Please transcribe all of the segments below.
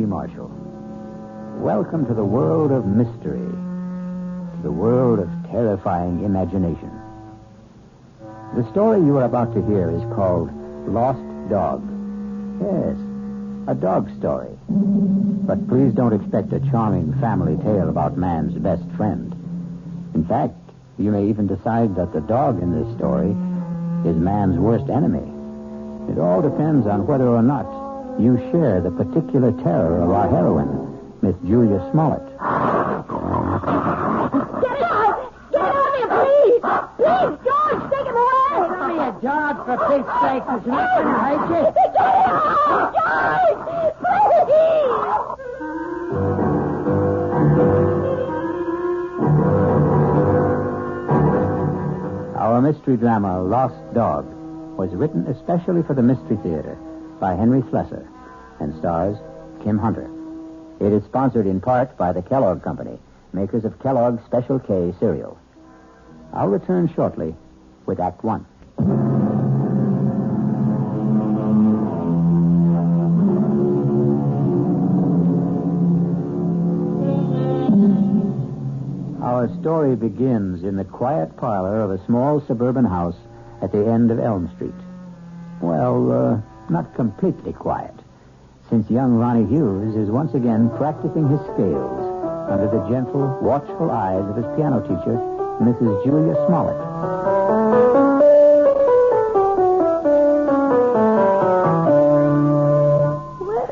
Marshall. Welcome to the world of mystery, to the world of terrifying imagination. The story you are about to hear is called Lost Dog. Yes, a dog story. But please don't expect a charming family tale about man's best friend. In fact, you may even decide that the dog in this story is man's worst enemy. It all depends on whether or not you share the particular terror of our heroine, Miss Julia Smollett. Get out! Get out of here, please! Please, George, take him away! Give me a dog, for Pete's sake. There's nothing to hurt you. Get out! George! Please! Our mystery drama, Lost Dog, was written especially for the Mystery Theater by Henry Slesser and stars Kim Hunter. It is sponsored in part by the Kellogg Company, makers of Kellogg's Special K cereal. I'll return shortly with Act One. Our story begins in the quiet parlor of a small suburban house at the end of Elm Street. Well, not completely quiet, since young Ronnie Hughes is once again practicing his scales under the gentle, watchful eyes of his piano teacher, Mrs. Julia Smollett.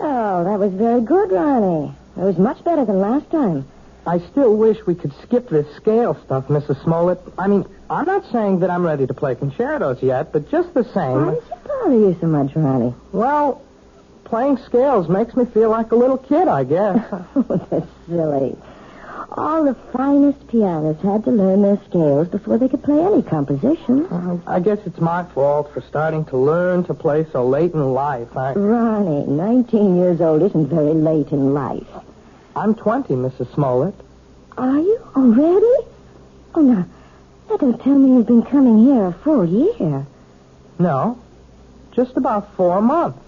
Well, that was very good, Ronnie. It was much better than last time. I still wish we could skip this scale stuff, Mrs. Smollett. I mean, I'm not saying that I'm ready to play concertos yet, but just the same... Why does it bother you so much, Ronnie? Well, playing scales makes me feel like a little kid, I guess. Oh, that's silly. All the finest pianists had to learn their scales before they could play any composition. I guess it's my fault for starting to learn to play so late in life. Ronnie, 19 years old isn't very late in life. I'm 20, Mrs. Smollett. Are you already? Oh, now, don't tell me you've been coming here a full year. No, just about 4 months.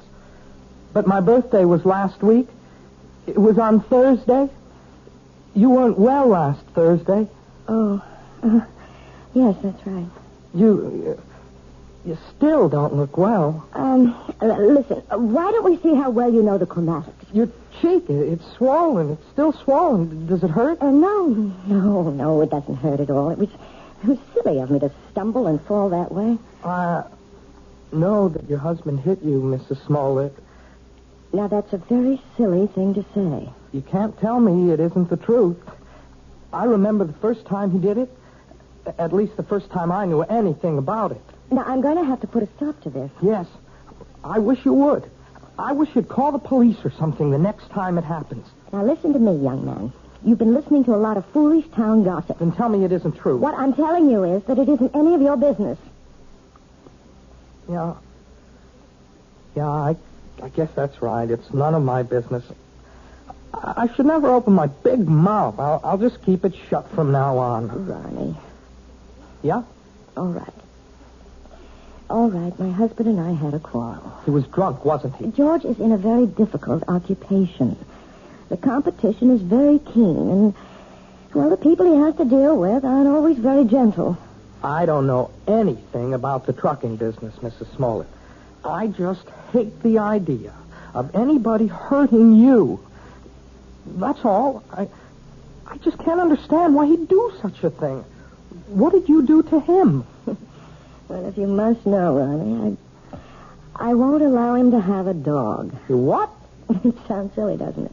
But my birthday was last week. It was on Thursday. You weren't well last Thursday. Oh, yes, that's right. You still don't look well. Listen, why don't we see how well you know the chromatics? Your cheek, it's swollen. It's still swollen. Does it hurt? No, it doesn't hurt at all. It was silly of me to stumble and fall that way. I know that your husband hit you, Mrs. Smollett. Now, that's a very silly thing to say. You can't tell me it isn't the truth. I remember the first time he did it. At least the first time I knew anything about it. Now, I'm going to have to put a stop to this. Yes. I wish you would. I wish you'd call the police or something the next time it happens. Now, listen to me, young man. You've been listening to a lot of foolish town gossip. Then tell me it isn't true. What I'm telling you is that it isn't any of your business. Yeah, I guess that's right. It's none of my business. I should never open my big mouth. I'll just keep it shut from now on. Ronnie. Yeah? All right. My husband and I had a quarrel. He was drunk, wasn't he? George is in a very difficult occupation. The competition is very keen, and, well, the people he has to deal with aren't always very gentle. I don't know anything about the trucking business, Mrs. Smollett. I just hate the idea of anybody hurting you. That's all. I just can't understand why he'd do such a thing. What did you do to him? Well, if you must know, Ronnie, I won't allow him to have a dog. You what? It sounds silly, doesn't it?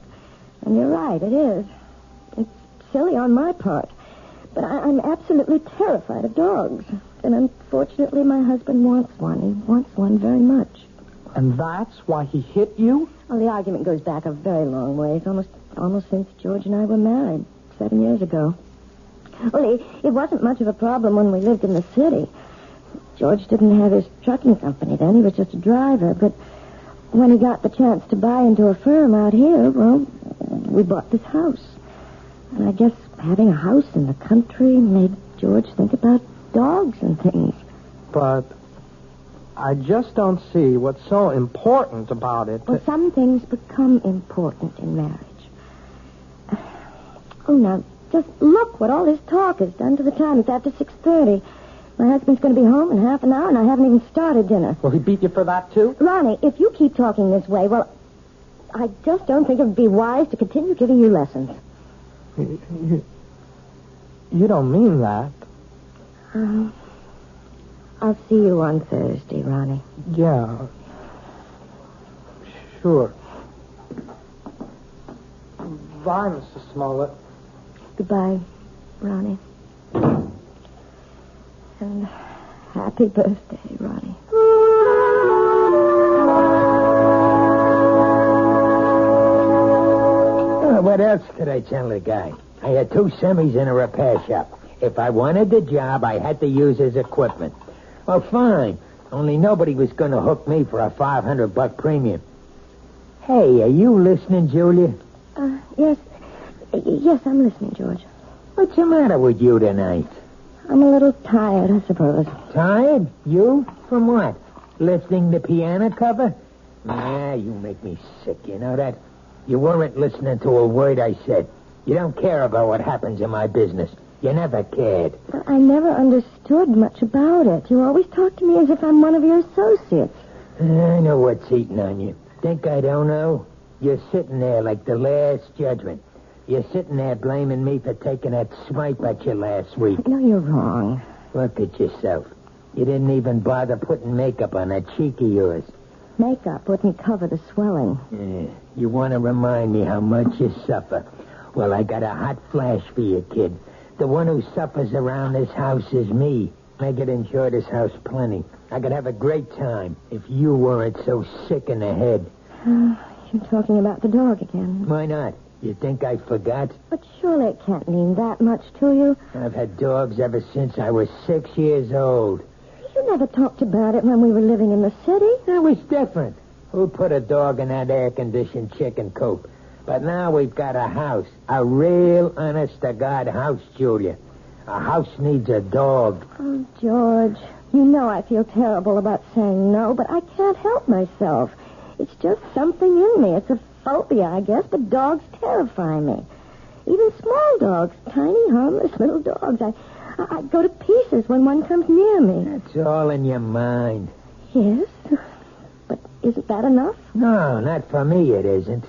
And you're right, it is. It's silly on my part. But I'm absolutely terrified of dogs. And unfortunately, my husband wants one. He wants one very much. And that's why he hit you? Well, the argument goes back a very long ways, almost since George and I were married 7 years ago. Well, it wasn't much of a problem when we lived in the city. George didn't have his trucking company then. He was just a driver. But when he got the chance to buy into a firm out here, well, we bought this house. And I guess having a house in the country made George think about dogs and things. But I just don't see what's so important about it. Well, some things become important in marriage. Oh, now, just look what all this talk has done to the time. It's after 6:30. My husband's going to be home in half an hour, and I haven't even started dinner. Will he beat you for that, too? Ronnie, if you keep talking this way, well, I just don't think it would be wise to continue giving you lessons. You don't mean that. I'll see you on Thursday, Ronnie. Yeah. Sure. Bye, Mrs. Smollett. Goodbye, Ronnie. And happy birthday, Ronnie. What else could I tell the guy? I had 2 semis in a repair shop. If I wanted the job, I had to use his equipment. Well, fine. Only nobody was going to hook me for a $500 premium. Hey, are you listening, Julia? Yes. Yes, I'm listening, George. What's the matter with you tonight? I'm a little tired, I suppose. Tired? You? From what? Lifting the piano cover? Nah, you make me sick, you know that? You weren't listening to a word I said. You don't care about what happens in my business. You never cared. Well, I never understood much about it. You always talk to me as if I'm one of your associates. I know what's eating on you. Think I don't know? You're sitting there like the last judgment. You're sitting there blaming me for taking that swipe at you last week. No, you're wrong. Look at yourself. You didn't even bother putting makeup on that cheek of yours. Makeup wouldn't cover the swelling. Yeah. You want to remind me how much you suffer. Well, I got a hot flash for you, kid. The one who suffers around this house is me. I could enjoy this house plenty. I could have a great time if you weren't so sick in the head. You're talking about the dog again. Why not? You think I forgot? But surely it can't mean that much to you. I've had dogs ever since I was 6 years old. You never talked about it when we were living in the city. That was different. Who put a dog in that air-conditioned chicken coop? But now we've got a house. A real, honest-to-God house, Julia. A house needs a dog. Oh, George, you know I feel terrible about saying no, but I can't help myself. It's just something in me. It's a phobia, I guess, but dogs terrify me. Even small dogs, tiny, harmless little dogs. I go to pieces when one comes near me. That's all in your mind. Yes, but isn't that enough? No, not for me it isn't.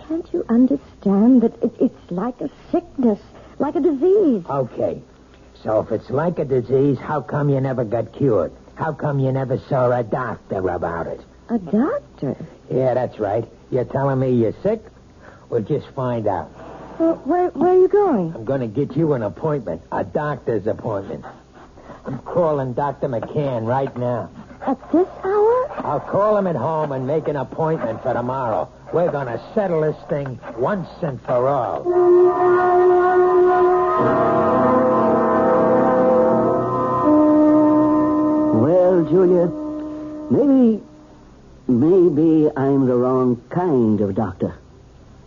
Can't you understand that it's like a sickness, like a disease? Okay, so if it's like a disease, how come you never got cured? How come you never saw a doctor about it? A doctor? Yeah, that's right. You're telling me you're sick? Well, just find out. Well, where are you going? I'm going to get you an appointment, a doctor's appointment. I'm calling Dr. McCann right now. At this hour? I'll call him at home and make an appointment for tomorrow. We're going to settle this thing once and for all. Well, Julia, maybe I'm the wrong kind of doctor.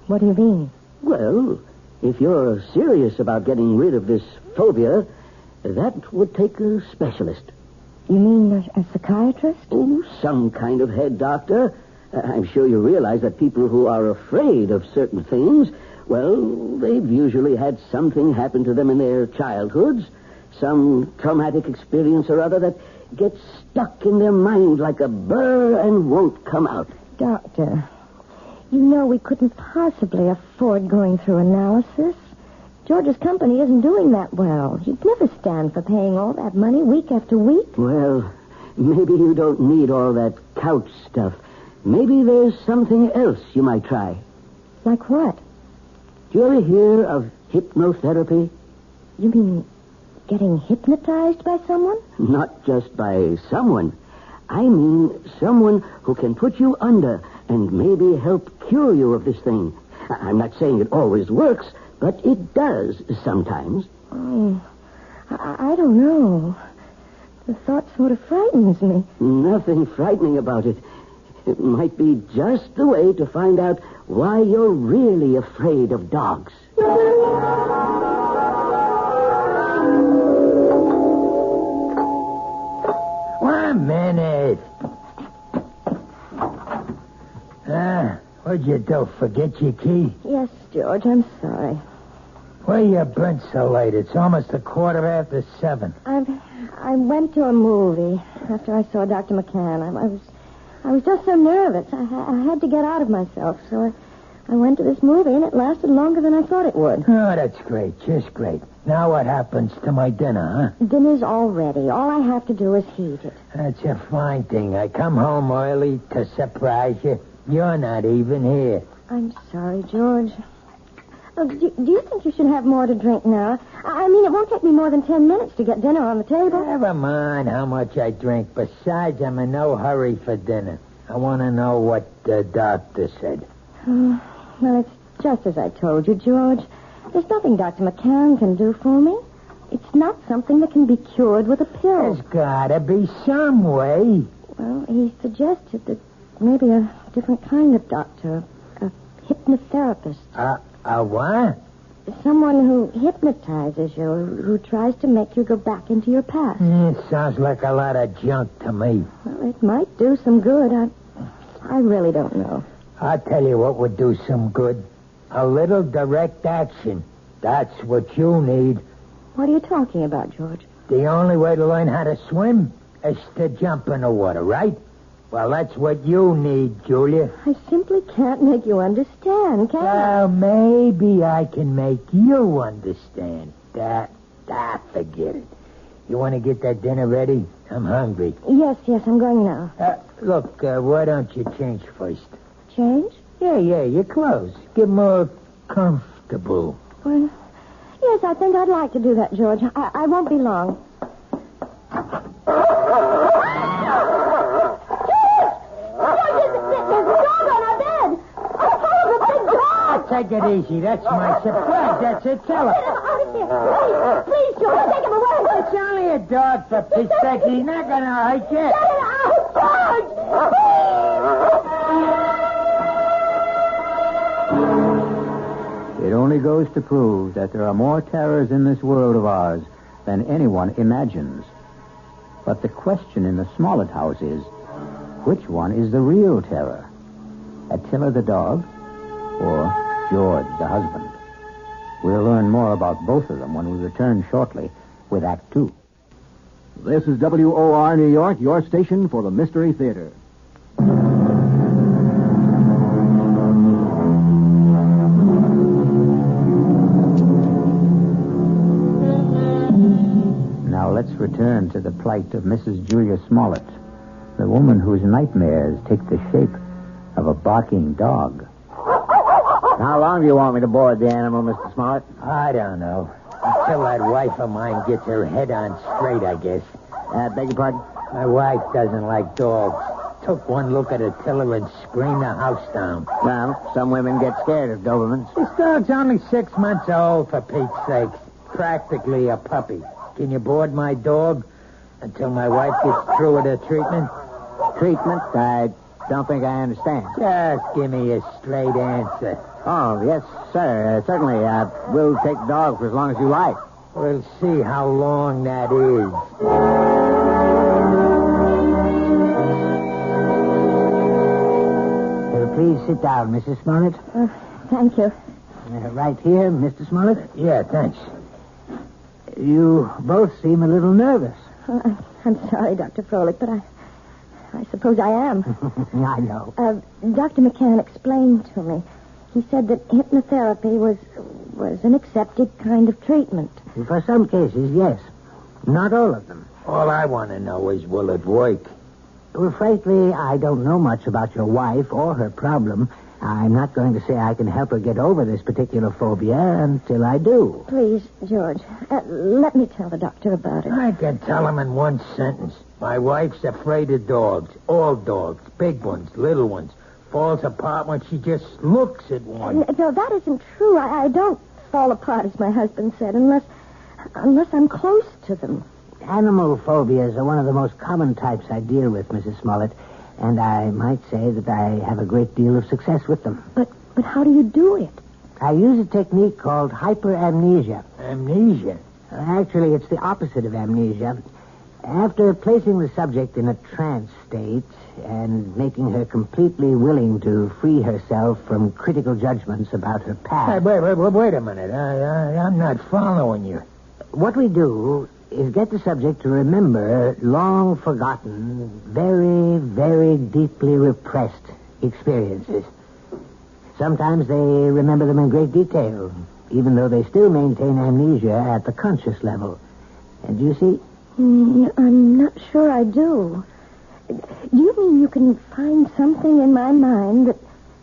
What do you mean? Well, if you're serious about getting rid of this phobia, that would take a specialist. You mean a psychiatrist? Oh, some kind of head doctor. I'm sure you realize that people who are afraid of certain things, well, they've usually had something happen to them in their childhoods, some traumatic experience or other that gets stuck in their mind like a burr and won't come out. Doctor, you know we couldn't possibly afford going through analysis. George's company isn't doing that well. He'd never stand for paying all that money week after week. Well, maybe you don't need all that couch stuff. Maybe there's something else you might try. Like what? Do you ever hear of hypnotherapy? You mean getting hypnotized by someone? Not just by someone. I mean someone who can put you under and maybe help cure you of this thing. I'm not saying it always works, but it does sometimes. Oh, I don't know. The thought sort of frightens me. Nothing frightening about it. It might be just the way to find out why you're really afraid of dogs. One minute. What'd you do? Forget your key? Yes, George, I'm sorry. Why you been so late? It's almost 7:15. I went to a movie after I saw Dr. McCann. I was just so nervous. I had to get out of myself, so I went to this movie, and it lasted longer than I thought it would. Oh, that's great. Just great. Now what happens to my dinner, huh? Dinner's all ready. All I have to do is heat it. That's a fine thing. I come home early to surprise you. You're not even here. I'm sorry, George. Look, do you think you should have more to drink now? I mean, it won't take me more than 10 minutes to get dinner on the table. Never mind how much I drink. Besides, I'm in no hurry for dinner. I want to know what the doctor said. Well, it's just as I told you, George. There's nothing Dr. McCann can do for me. It's not something that can be cured with a pill. There's gotta be some way. Well, he suggested that maybe a different kind of doctor, a hypnotherapist. A what? Someone who hypnotizes you, who tries to make you go back into your past. Sounds like a lot of junk to me. Well, it might do some good. I really don't know. I'll tell you what would do some good. A little direct action. That's what you need. What are you talking about, George? The only way to learn how to swim is to jump in the water, right? Well, that's what you need, Julia. I simply can't make you understand, can I? Well, maybe I can make you understand. Forget it. You want to get that dinner ready? I'm hungry. Yes, I'm going now. Look, why don't you change first? Change? Yeah, your clothes. Get more comfortable. Well, yes, I think I'd like to do that, George. I won't be long. Take it easy. That's my surprise. That's it. Tell her. Get him out of here. Please, George, take him away. It's only a dog, for Pete's sake. He's not going to hurt you. Get him out, George. It only goes to prove that there are more terrors in this world of ours than anyone imagines. But the question in the Smollett house is, which one is the real terror? Attila the dog or George the husband? We'll learn more about both of them when we return shortly with Act 2. This is WOR New York, your station for the Mystery Theater. Now let's return to the plight of Mrs. Julia Smollett, the woman whose nightmares take the shape of a barking dog. How long do you want me to board the animal, Mr. Smollett? I don't know. Until that wife of mine gets her head on straight, I guess. Beg your pardon? My wife doesn't like dogs. Took one look at Attila and screamed the house down. Well, some women get scared of Dobermans. This dog's only 6 months old, for Pete's sake. Practically a puppy. Can you board my dog until my wife gets through with her treatment? Treatment? I don't think I understand. Just give me a straight answer. Oh, yes, sir. Certainly. We'll take the dog for as long as you like. We'll see how long that is. Please sit down, Mrs. Smollett. Thank you. Right here, Mr. Smollett. Yeah, thanks. You both seem a little nervous. I'm sorry, Dr. Froelich, but I suppose I am. I know. Dr. McCann explained to me. He said that hypnotherapy was an accepted kind of treatment. For some cases, yes. Not all of them. All I want to know is, will it work? Well, frankly, I don't know much about your wife or her problem. I'm not going to say I can help her get over this particular phobia until I do. Please, George, let me tell the doctor about it. I can tell him in one sentence. My wife's afraid of dogs. All dogs. Big ones, little ones. Falls apart when she just looks at one. No, that isn't true. I don't fall apart, as my husband said, unless I'm close to them. Animal phobias are one of the most common types I deal with, Mrs. Smollett, and I might say that I have a great deal of success with them. But how do you do it? I use a technique called hyperamnesia. Amnesia? Actually, it's the opposite of amnesia. After placing the subject in a trance state and making her completely willing to free herself from critical judgments about her past... Wait a minute. I'm not following you. What we do is get the subject to remember long-forgotten, very, very deeply repressed experiences. Sometimes they remember them in great detail, even though they still maintain amnesia at the conscious level. And you see... I'm not sure I do. Do you mean you can find something in my mind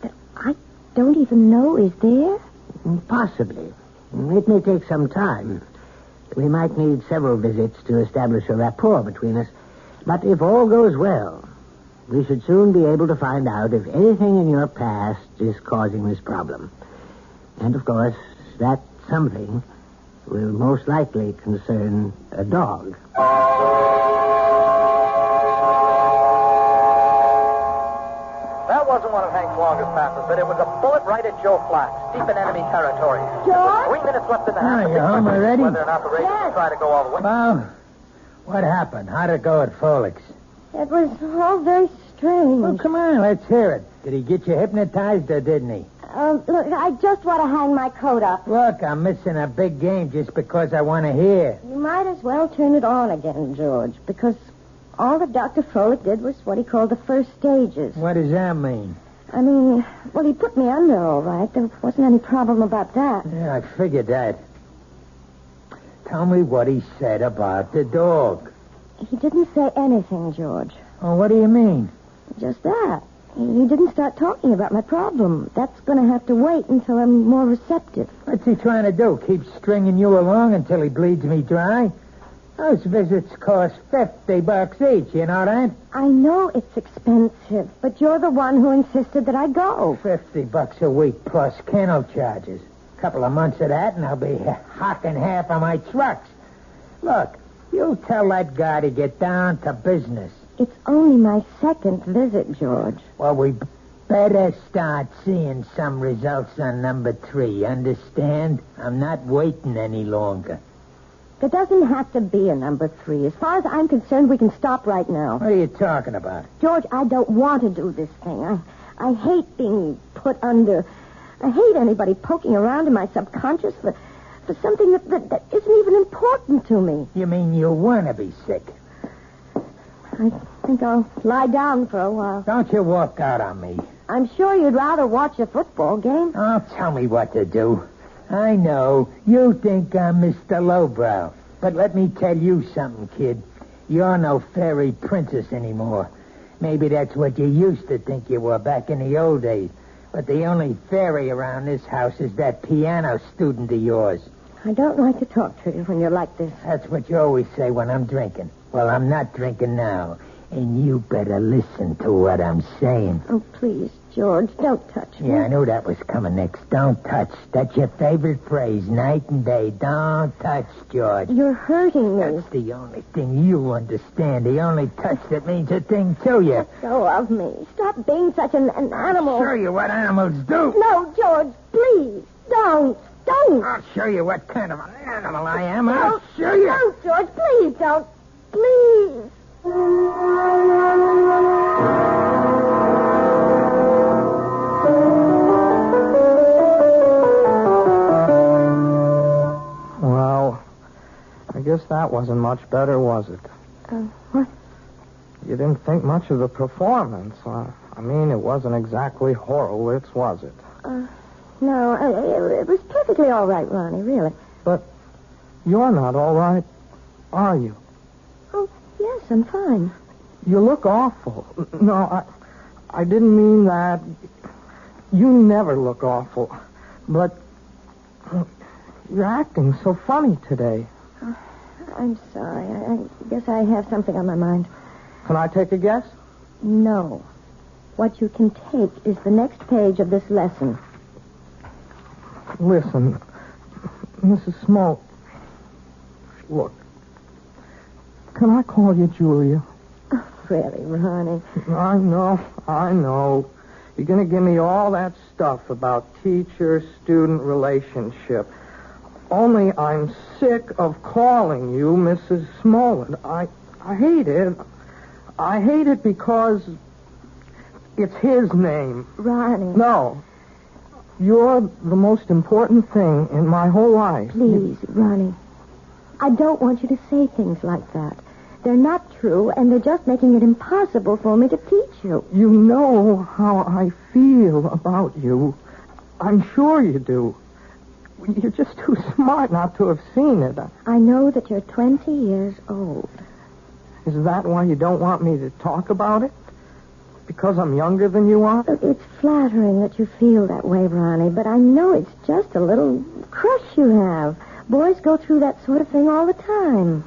that I don't even know is there? Possibly. It may take some time. We might need several visits to establish a rapport between us. But if all goes well, we should soon be able to find out if anything in your past is causing this problem. And, of course, that something will most likely concern a dog. That wasn't one of Hank's longest passes, but it was a bullet right at Joe Flax, deep in enemy territory. George? 3 minutes left in the half. You home already? Whether or not the Raiders will try to go all the way. Well, what happened? How'd it go at Folix? It was all very strange. Well, come on, let's hear it. Did he get you hypnotized or didn't he? Look, I just want to hang my coat up. Look, I'm missing a big game just because I want to hear. You might as well turn it on again, George, because all that Dr. Froelich did was what he called the first stages. What does that mean? I mean, well, he put me under all right. There wasn't any problem about that. Yeah, I figured that. Tell me what he said about the dog. He didn't say anything, George. Oh, what do you mean? Just that. He didn't start talking about my problem. That's going to have to wait until I'm more receptive. What's he trying to do? Keep stringing you along until he bleeds me dry? Those visits cost $50 each, you know that? I know it's expensive, but you're the one who insisted that I go. $50 a week plus kennel charges. A couple of months of that, and I'll be hocking half of my trucks. Look, you tell that guy to get down to business. It's only my second visit, George. Well, we better start seeing some results on number 3, understand? I'm not waiting any longer. There doesn't have to be a number 3. As far as I'm concerned, we can stop right now. What are you talking about? George, I don't want to do this thing. I hate being put under. I hate anybody poking around in my subconscious for something that isn't even important to me. You mean you want to be sick? I think I'll lie down for a while. Don't you walk out on me. I'm sure you'd rather watch a football game. Oh, tell me what to do. I know. You think I'm Mr. Lowbrow. But let me tell you something, kid. You're no fairy princess anymore. Maybe that's what you used to think you were back in the old days. But the only fairy around this house is that piano student of yours. I don't like to talk to you when you're like this. That's what you always say when I'm drinking. Well, I'm not drinking now. And you better listen to what I'm saying. Oh, please, George, don't touch me. Yeah, I knew that was coming next. Don't touch. That's your favorite phrase, night and day. Don't touch, George. You're hurting me. That's the only thing you understand. The only touch that means a thing to you. Let go of me. Stop being such an animal. I'll show you what animals do. No, George, please, don't. I'll show you what kind of an animal I am. I'll show you. Don't, George, please don't. Please. Well, I guess that wasn't much better, was it? What? You didn't think much of the performance. I mean, it wasn't exactly Horowitz, was it? No, it was perfectly all right, Ronnie, really. But you're not all right, are you? Oh, yes, I'm fine. You look awful. No, I didn't mean that. You never look awful. But you're acting so funny today. I'm sorry. I guess I have something on my mind. Can I take a guess? No. What you can take is the next page of this lesson. Listen, Mrs. Smoke. Look, Can I call you Julia? Oh, really, Ronnie? I know. You're going to give me all that stuff about teacher-student relationship. Only I'm sick of calling you Mrs. Smollett. I hate it. I hate it because it's his name. Ronnie. No. You're the most important thing in my whole life. Please, Ronnie. I don't want you to say things like that. They're not true, and they're just making it impossible for me to teach you. You know how I feel about you. I'm sure you do. You're just too smart not to have seen it. I know that you're 20 years old. Is that why you don't want me to talk about it? Because I'm younger than you are? It's flattering that you feel that way, Ronnie, but I know it's just a little crush you have. Boys go through that sort of thing all the time.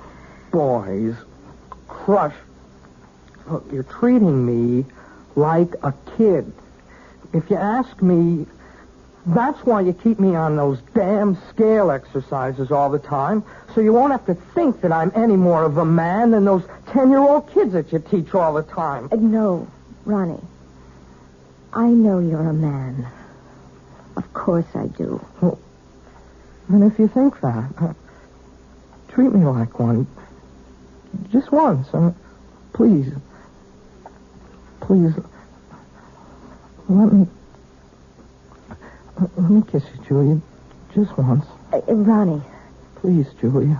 Boys. Crush. Look, you're treating me like a kid. If you ask me, that's why you keep me on those damn scale exercises all the time, so you won't have to think that I'm any more of a man than those 10-year-old kids that you teach all the time. No, Ronnie. I know you're a man. Of course I do. Well, then if you think that, treat me like one. Just once. Please. Please. Let me kiss you, Julia. Just once. Ronnie. Please, Julia.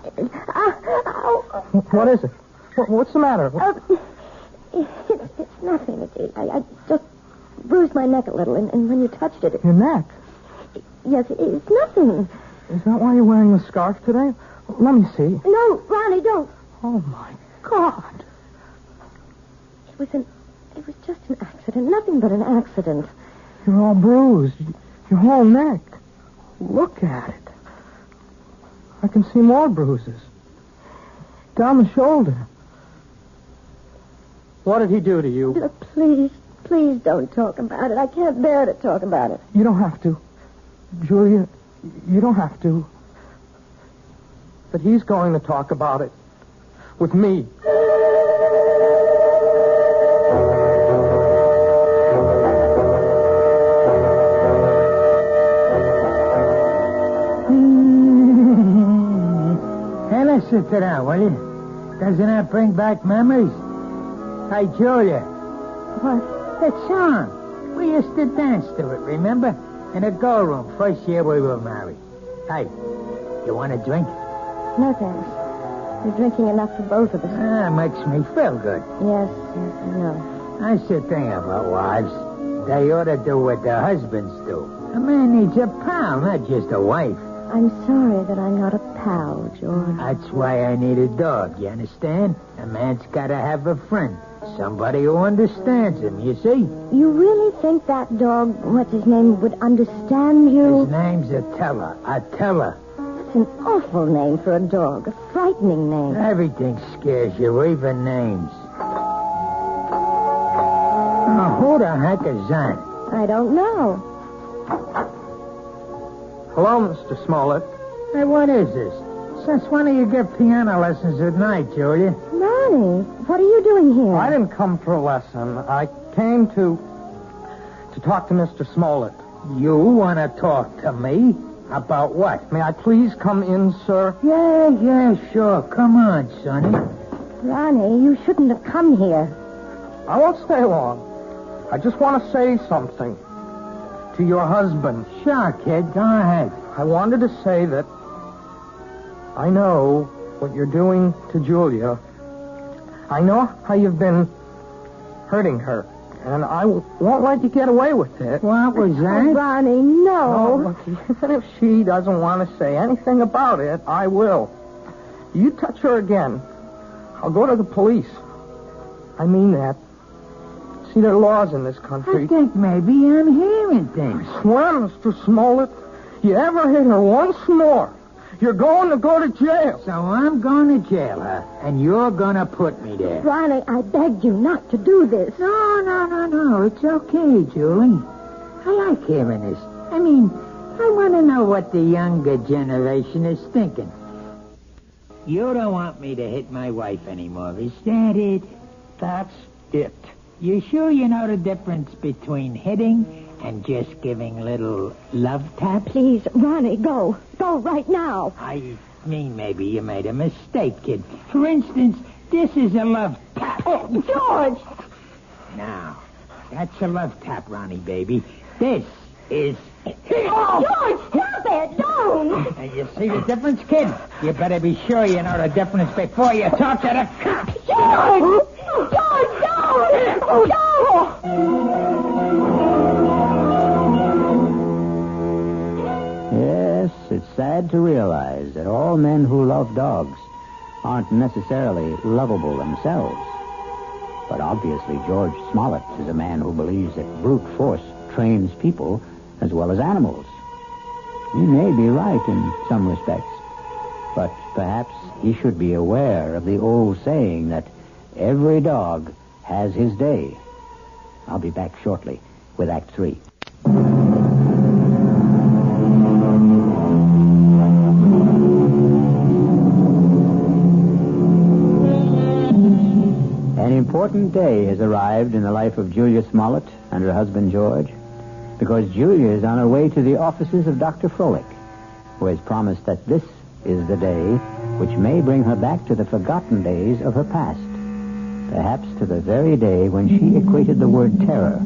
What is it? What's the matter? It's nothing. I just bruised my neck a little, and when you touched it... Your neck? Yes, it's nothing. Is that why you're wearing the scarf today? Let me see. No, Ronnie, don't. Oh, my God. It was just an accident. Nothing but an accident. You're all bruised. Your whole neck. Look at it. I can see more bruises. Down the shoulder. What did he do to you? Please don't talk about it. I can't bear to talk about it. You don't have to. Julia, you don't have to. But he's going to talk about it. With me. Hey, let's sit down, will you? Doesn't that bring back memories? Hey, Julia. What? That song. We used to dance to it, remember? In a girl room, first year we were married. Hey, you want a drink? No, thanks. You're drinking enough for both of us. Makes me feel good. Yes, I know. I should think about wives. They ought to do what their husbands do. A man needs a pal, not just a wife. I'm sorry that I'm not a pal, George. That's why I need a dog, you understand? A man's got to have a friend. Somebody who understands him, you see? You really think that dog, what's his name, would understand you? His name's Attila. Attila. That's an awful name for a dog. A frightening name. Everything scares you, even names. Oh, who the heck is that? I don't know. Hello, Mr. Smollett. Hey, what is this? Since when do you give piano lessons at night, Julia? Ronnie, what are you doing here? I didn't come for a lesson. I came to talk to Mr. Smollett. You want to talk to me? About what? May I please come in, sir? Yeah, sure. Come on, Sonny. Ronnie, you shouldn't have come here. I won't stay long. I just want to say something to your husband. Sure, kid. Go ahead. I wanted to say that I know what you're doing to Julia. I know how you've been hurting her, and I won't let you get away with it. What was that? Oh, Ronnie, no. Look, even if she doesn't want to say anything about it, I will. You touch her again, I'll go to the police. I mean that. See, there are laws in this country. I think maybe I'm hearing things. I swear, Mr. Smollett, you ever hit her once more, you're going to go to jail. So I'm going to jail, huh? And you're going to put me there. Ronnie, I begged you not to do this. No. It's okay, Julie. I like hearing this. I mean, I want to know what the younger generation is thinking. You don't want me to hit my wife anymore, is that it? That's it. You sure you know the difference between hitting and just giving little love taps? Please, Ronnie, go. Go right now. I mean, maybe you made a mistake, kid. For instance, this is a love tap. Oh, George! Now, that's a love tap, Ronnie, baby. This is... Oh, George, stop it! Don't! And you see the difference, kid? You better be sure you know the difference before you talk to the cops. George! George, don't! Oh, no! Yes, it's sad to realize that all men who love dogs aren't necessarily lovable themselves. But obviously, George Smollett is a man who believes that brute force trains people as well as animals. He may be right in some respects, but perhaps he should be aware of the old saying that every dog has his day. I'll be back shortly with Act 3. An important day has arrived in the life of Julia Smollett and her husband George, because Julia is on her way to the offices of Dr. Froelich, who has promised that this is the day which may bring her back to the forgotten days of her past, perhaps to the very day when she equated the word terror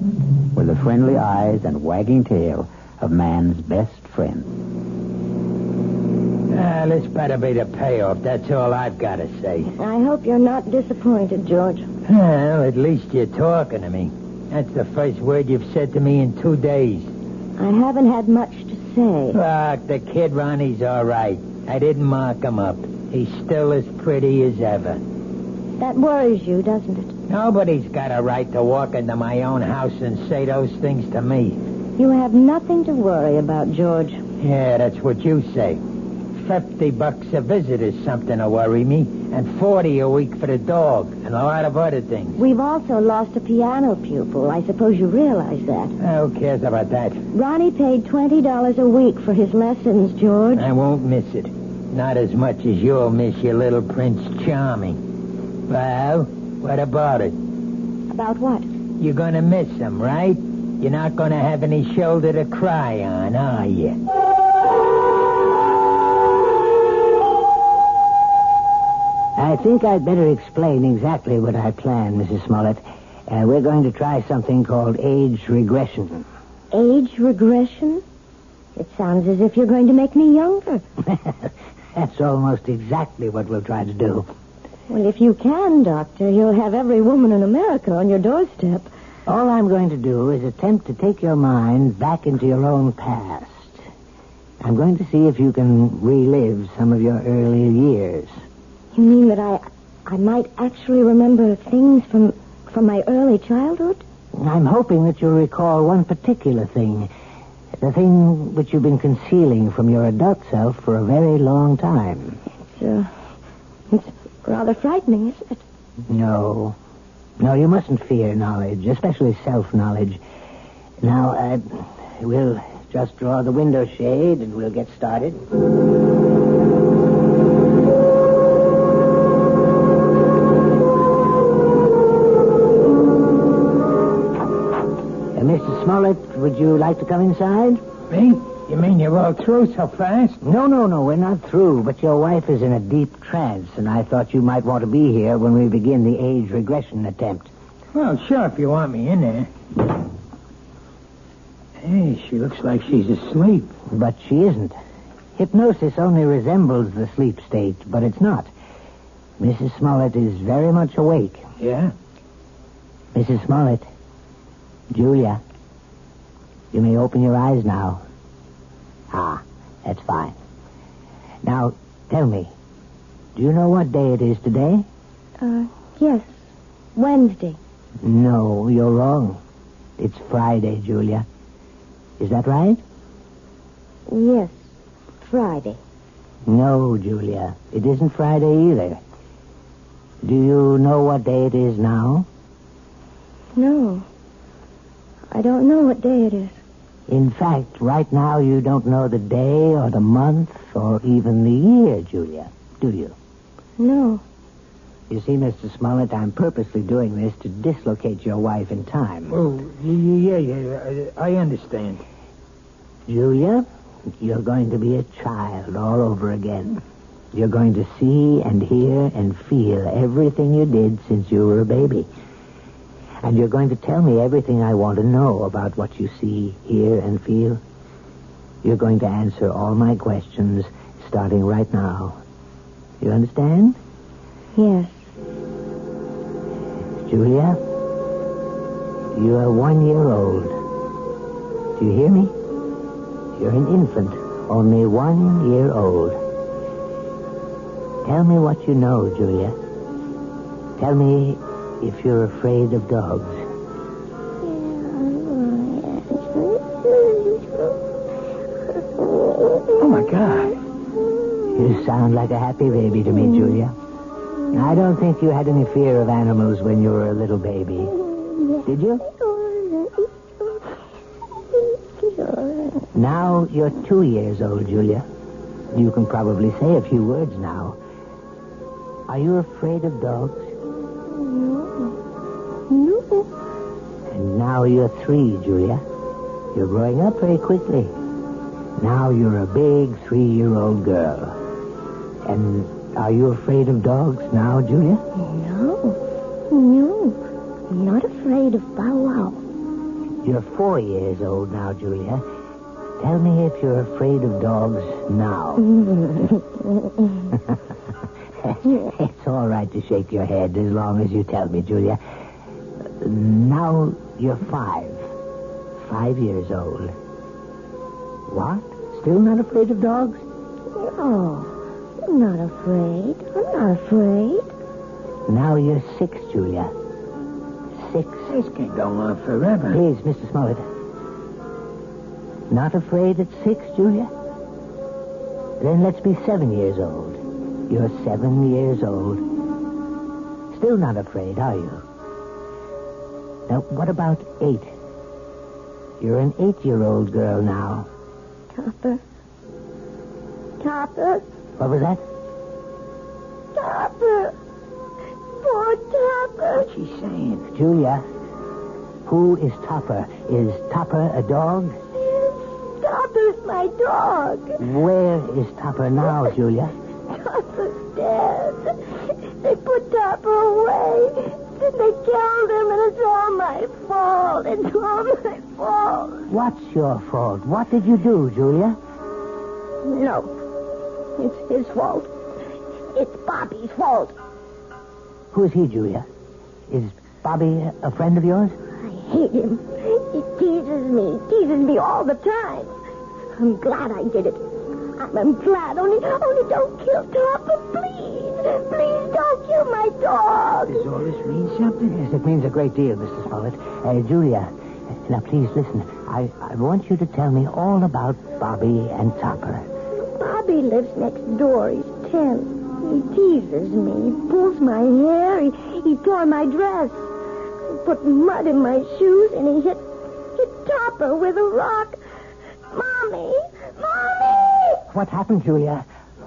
with the friendly eyes and wagging tail of man's best friend. This better be the payoff. That's all I've got to say. I hope you're not disappointed, George. Well, at least you're talking to me. That's the first word you've said to me in 2 days. I haven't had much to say. Look, the kid Ronnie's all right. I didn't mark him up. He's still as pretty as ever. That worries you, doesn't it? Nobody's got a right to walk into my own house and say those things to me. You have nothing to worry about, George. Yeah, that's what you say. $50 a visit is something to worry me, and $40 a week for the dog, and a lot of other things. We've also lost a piano pupil. I suppose you realize that. Who cares about that? Ronnie paid $20 a week for his lessons, George. I won't miss it. Not as much as you'll miss your little Prince Charming. Well, what about it? About what? You're gonna miss him, right? You're not gonna have any shoulder to cry on, are you? I think I'd better explain exactly what I plan, Mrs. Smollett. We're going to try something called age regression. Age regression? It sounds as if you're going to make me younger. That's almost exactly what we'll try to do. Well, if you can, Doctor, you'll have every woman in America on your doorstep. All I'm going to do is attempt to take your mind back into your own past. I'm going to see if you can relive some of your earlier years. You mean that I might actually remember things from my early childhood? I'm hoping that you'll recall one particular thing. The thing which you've been concealing from your adult self for a very long time. It's rather frightening, isn't it? No, you mustn't fear knowledge, especially self-knowledge. Now, we'll just draw the window shade and we'll get started. Mr. Smollett, would you like to come inside? Me? You mean you're all through so fast? No, we're not through, but your wife is in a deep trance, and I thought you might want to be here when we begin the age regression attempt. Well, sure, if you want me in there. Hey, she looks like she's asleep. But she isn't. Hypnosis only resembles the sleep state, but it's not. Mrs. Smollett is very much awake. Yeah? Mrs. Smollett. Julia, you may open your eyes now. Ah, that's fine. Now, tell me, do you know what day it is today? Yes. Wednesday. No, you're wrong. It's Friday, Julia. Is that right? Yes, Friday. No, Julia, it isn't Friday either. Do you know what day it is now? No. I don't know what day it is. In fact, right now you don't know the day or the month or even the year, Julia, do you? No. You see, Mr. Smollett, I'm purposely doing this to dislocate your wife in time. Oh, yeah, I understand. Julia, you're going to be a child all over again. You're going to see and hear and feel everything you did since you were a baby. And you're going to tell me everything I want to know about what you see, hear, and feel. You're going to answer all my questions starting right now. You understand? Yes. Julia, you are 1 year old. Do you hear me? You're an infant, only 1 year old. Tell me what you know, Julia. Tell me if you're afraid of dogs. Oh, my God. You sound like a happy baby to me, Julia. I don't think you had any fear of animals when you were a little baby. Did you? Now you're 2 years old, Julia. You can probably say a few words now. Are you afraid of dogs? No. And now you're 3, Julia. You're growing up very quickly. Now you're a big 3-year-old girl. And are you afraid of dogs now, Julia? No. I'm not afraid of Bow Wow. You're 4 years old now, Julia. Tell me if you're afraid of dogs now. It's all right to shake your head as long as you tell me, Julia. Now you're 5. 5 years old. What? Still not afraid of dogs? No. I'm not afraid. Now you're 6, Julia. 6. This can go on forever. Please, Mr. Smollett. Not afraid at 6, Julia? Then let's be 7 years old. You're 7 years old. Still not afraid, are you? Now, what about 8? You're an 8-year-old girl now. Topper. What was that? Topper. Poor Topper. What's she saying? Julia, who is Topper? Is Topper a dog? Topper's my dog. Where is Topper now, Julia? Topper's dead. They put Topper away. Then they killed him, and it's all my fault. What's your fault? What did you do, Julia? No. It's his fault. It's Bobby's fault. Who's he, Julia? Is Bobby a friend of yours? I hate him. He teases me all the time. I'm glad I did it. I'm glad. Only don't kill Topper, please. Please don't kill my dog. Does all this mean something? Yes, it means a great deal, Mr. Smollett. Julia, now please listen. I want you to tell me all about Bobby and Topper. Bobby lives next door. He's 10. He teases me. He pulls my hair. He tore my dress. He put mud in my shoes, and he hit Topper with a rock. Mommy! What happened, Julia?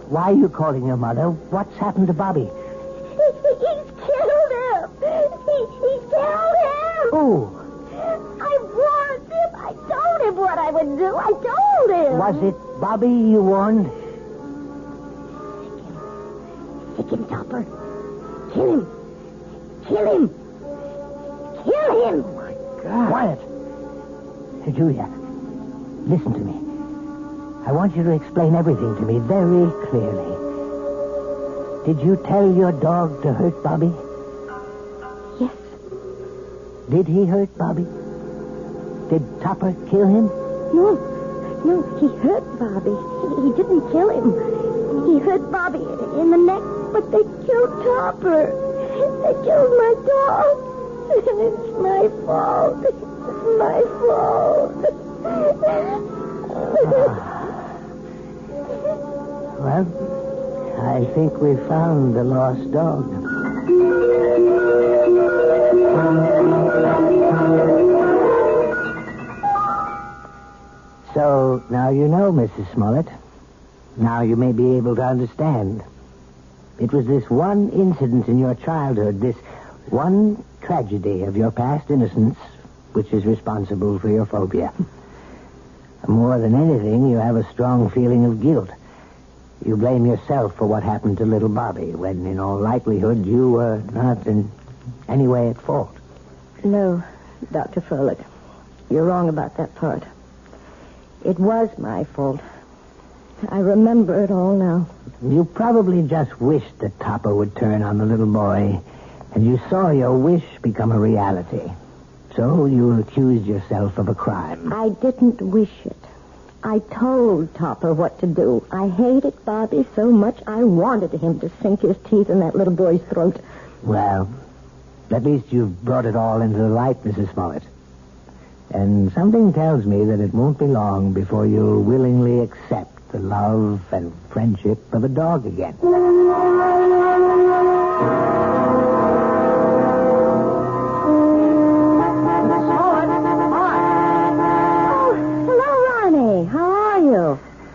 Why are you calling your mother? What's happened to Bobby? He's killed him. He's killed him. Who? I warned him. I told him what I would do. I told him. Was it Bobby you warned? Sick him, Topper. Kill him. Oh, my God. Quiet. Hey, Julia, listen to me. I want you to explain everything to me very clearly. Did you tell your dog to hurt Bobby? Yes. Did he hurt Bobby? Did Topper kill him? No, he hurt Bobby. He didn't kill him. He hurt Bobby in the neck, but they killed Topper. They killed my dog. And it's my fault. Well, I think we found the lost dog. So, now you know, Mrs. Smollett. Now you may be able to understand. It was this one incident in your childhood, this one tragedy of your past innocence, which is responsible for your phobia. More than anything, you have a strong feeling of guilt. You blame yourself for what happened to little Bobby, when in all likelihood you were not in any way at fault. No, Dr. Froelich. You're wrong about that part. It was my fault. I remember it all now. You probably just wished that Topper would turn on the little boy, and you saw your wish become a reality. So you accused yourself of a crime. I didn't wish it. I told Topper what to do. I hated Bobby so much I wanted him to sink his teeth in that little boy's throat. Well, at least you've brought it all into the light, Mrs. Smollett. And something tells me that it won't be long before you'll willingly accept the love and friendship of a dog again.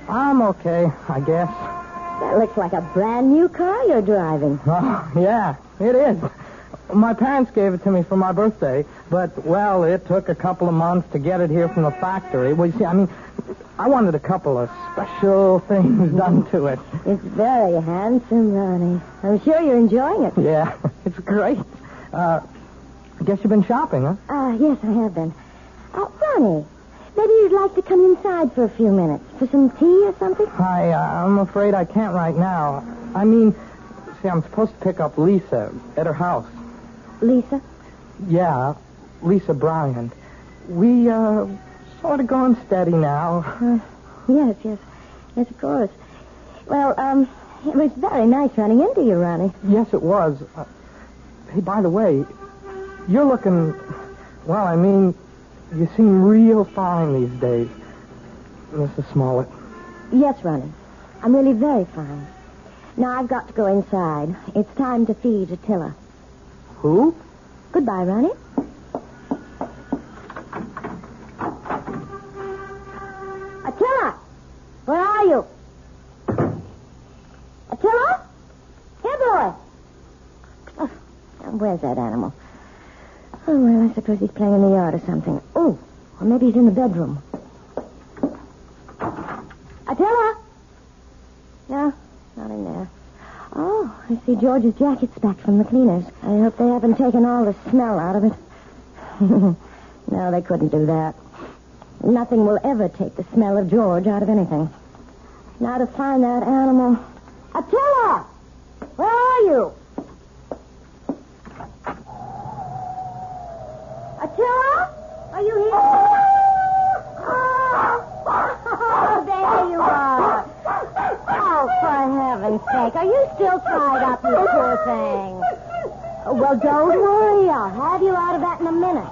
I'm okay, I guess. That looks like a brand new car you're driving. Oh, yeah, it is. My parents gave it to me for my birthday, but, well, it took a couple of months to get it here from the factory. Well, you see, I wanted a couple of special things done to it. It's very handsome, Ronnie. I'm sure you're enjoying it. Yeah, it's great. I guess you've been shopping, huh? Yes, I have been. Ronnie, maybe you'd like to come inside for a few minutes for some tea or something? I'm afraid I can't right now. See, I'm supposed to pick up Lisa at her house. Lisa? Yeah, Lisa Bryant. We, sort of going steady now. Yes, of course. Well, it was very nice running into you, Ronnie. Yes, it was. Hey, by the way, you're looking, well, you seem real fine these days, Mrs. Smollett. Yes, Ronnie. I'm really very fine. Now I've got to go inside. It's time to feed Attila. Who? Goodbye, Ronnie. Attila! Where are you? Attila? Here, boy. Oh, where's that animal? Oh, well, I suppose he's playing in the yard or something. Oh, or maybe he's in the bedroom. Attila? No, not in there. Oh, I see George's jacket's back from the cleaners. I hope they haven't taken all the smell out of it. No, they couldn't do that. Nothing will ever take the smell of George out of anything. Now to find that animal. Attila! Where are you? Attila? Are you here? Oh, there you are. Oh, for heaven's sake. Are you still tied up, you poor thing? Oh, well, don't worry. I'll have you out of that in a minute.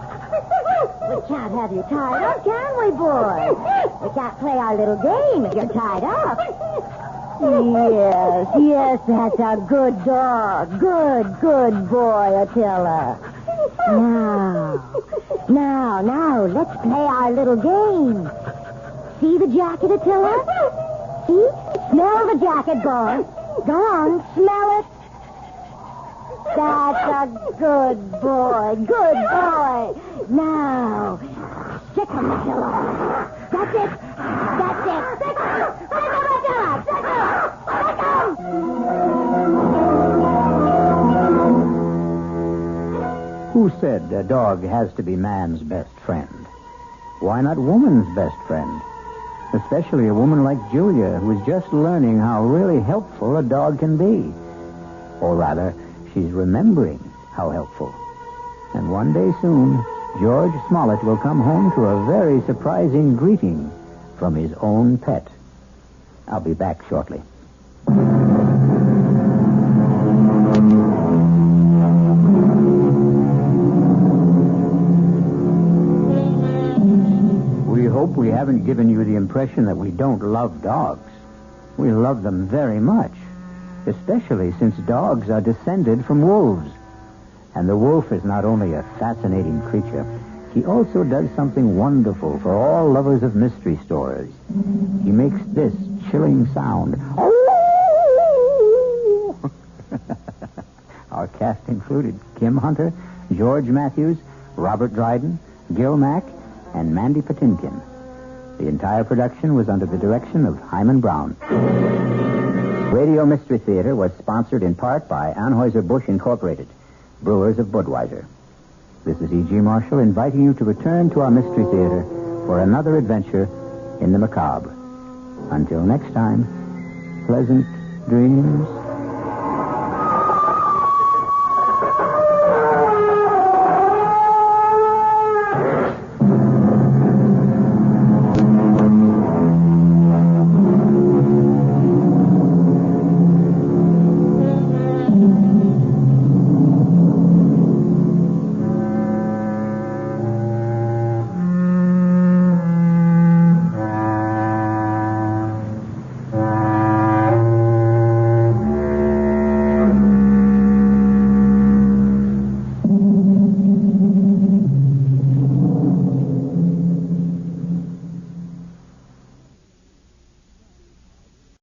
We can't have you tied up, can we, boy? We can't play our little game if you're tied up. Yes, that's a good dog. Good boy, Attila. Now, let's play our little game. See the jacket, Attila? See? Smell the jacket, boy. Go on, smell it. That's a good boy. Now, stick him, Attila. That's it. Stick him, Attila. Stick him. Who said a dog has to be man's best friend? Why not woman's best friend? Especially a woman like Julia, who is just learning how really helpful a dog can be. Or rather, she's remembering how helpful. And one day soon, George Smollett will come home to a very surprising greeting from his own pet. I'll be back shortly. We hope we haven't given you the impression that we don't love dogs. We love them very much, especially since dogs are descended from wolves. And the wolf is not only a fascinating creature, he also does something wonderful for all lovers of mystery stories. He makes this chilling sound. Our cast included Kim Hunter, George Matthews, Robert Dryden, Gil Mack, and Mandy Patinkin. The entire production was under the direction of Himan Brown. Radio Mystery Theater was sponsored in part by Anheuser-Busch Incorporated, brewers of Budweiser. This is E.G. Marshall inviting you to return to our Mystery Theater for another adventure in the macabre. Until next time, pleasant dreams.